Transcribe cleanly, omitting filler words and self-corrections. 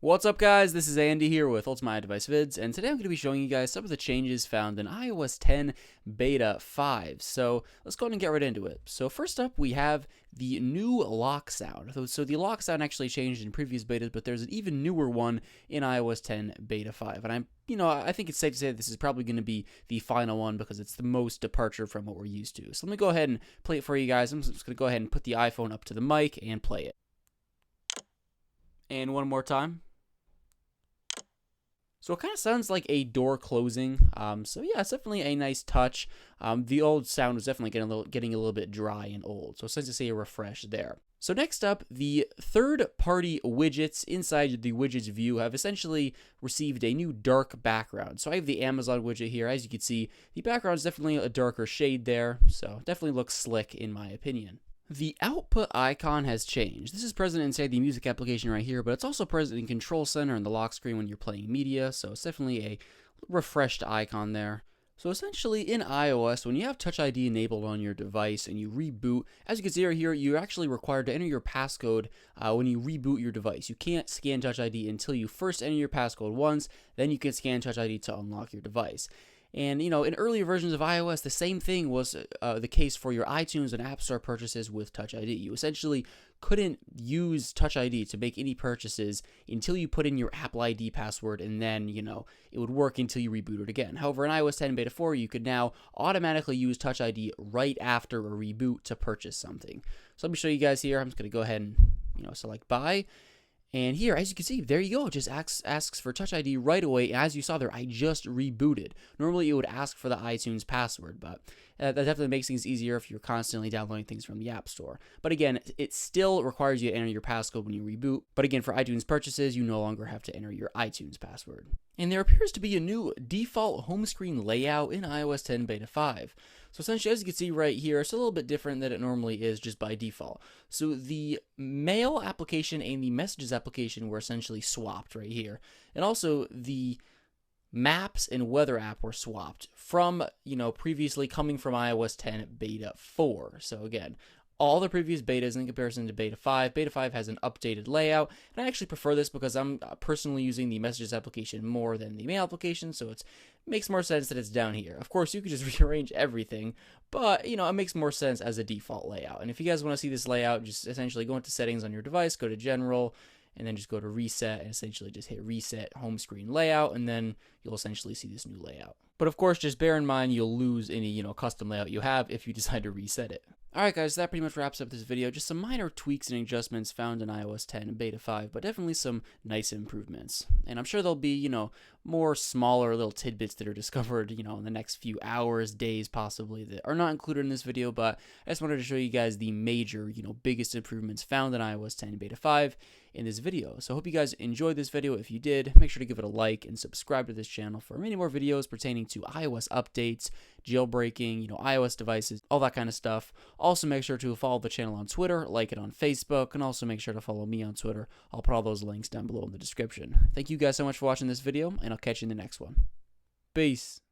What's up, guys? This is Andy here with Ultimate Device Vids, and today I'm going to be showing you guys some of the changes found in iOS 10 Beta 5. So let's go ahead and get right into it. So first up, we have the new lock sound. So the lock sound actually changed in previous betas, but there's an even newer one in iOS 10 Beta 5. And I think it's safe to say that this is probably going to be the final one because it's the most departure from what we're used to. So let me go ahead and play it for you guys. I'm just going to go ahead and put the iPhone up to the mic and play it. And one more time. So it kind of sounds like a door closing. So yeah, it's definitely a nice touch. The old sound was definitely getting a little bit dry and old. So it's nice to see a refresh there. So next up, the third-party widgets inside the widgets view have essentially received a new dark background. So I have the Amazon widget here. As you can see, the background is definitely a darker shade there. So definitely looks slick in my opinion. The output icon has changed. This is present inside the music application right here, but it's also present in Control Center and the lock screen when you're playing media, so it's definitely a refreshed icon there. So essentially in iOS, when you have Touch ID enabled on your device and you reboot, as you can see right here, you're actually required to enter your passcode when you reboot your device. You can't scan Touch ID until you first enter your passcode once, then you can scan Touch ID to unlock your device. And, in earlier versions of iOS, the same thing was the case for your iTunes and App Store purchases with Touch ID. You essentially couldn't use Touch ID to make any purchases until you put in your Apple ID password, and then, it would work until you reboot it again. However, in iOS 10 Beta 4, you could now automatically use Touch ID right after a reboot to purchase something. So let me show you guys here. I'm just going to go ahead and, select Buy. And here, as you can see, there you go. It just asks for Touch ID right away. As you saw there, I just rebooted. Normally, it would ask for the iTunes password, but that definitely makes things easier if you're constantly downloading things from the App Store. But again, it still requires you to enter your passcode when you reboot. But again, for iTunes purchases, you no longer have to enter your iTunes password. And there appears to be a new default home screen layout in iOS 10 Beta 5. So essentially, as you can see right here, it's a little bit different than it normally is just by default. So the Mail application and the Messages application were essentially swapped right here. And also the Maps and Weather app were swapped from, previously coming from iOS 10 Beta 4. So again, all the previous betas in comparison to Beta 5. Beta 5 has an updated layout, and I actually prefer this because I'm personally using the Messages application more than the Mail application, so it makes more sense that it's down here. Of course, you could just rearrange everything, but, it makes more sense as a default layout. And if you guys want to see this layout, just essentially go into Settings on your device, go to General, and then just go to Reset, and essentially just hit Reset Home Screen Layout, and then you'll essentially see this new layout. But of course, just bear in mind you'll lose any, custom layout you have if you decide to reset it. Alright guys, that pretty much wraps up this video. Just some minor tweaks and adjustments found in iOS 10 and Beta 5, but definitely some nice improvements. And I'm sure there'll be, more smaller little tidbits that are discovered, in the next few hours, days possibly, that are not included in this video, but I just wanted to show you guys the major, biggest improvements found in iOS 10 and Beta 5 in this video. So I hope you guys enjoyed this video. If you did, make sure to give it a like and subscribe to this channel for many more videos pertaining to iOS updates, jailbreaking, iOS devices, all that kind of stuff. Also, make sure to follow the channel on Twitter, like it on Facebook, and also make sure to follow me on Twitter. I'll put all those links down below in the description. Thank you guys so much for watching this video, and I'll catch you in the next one. Peace.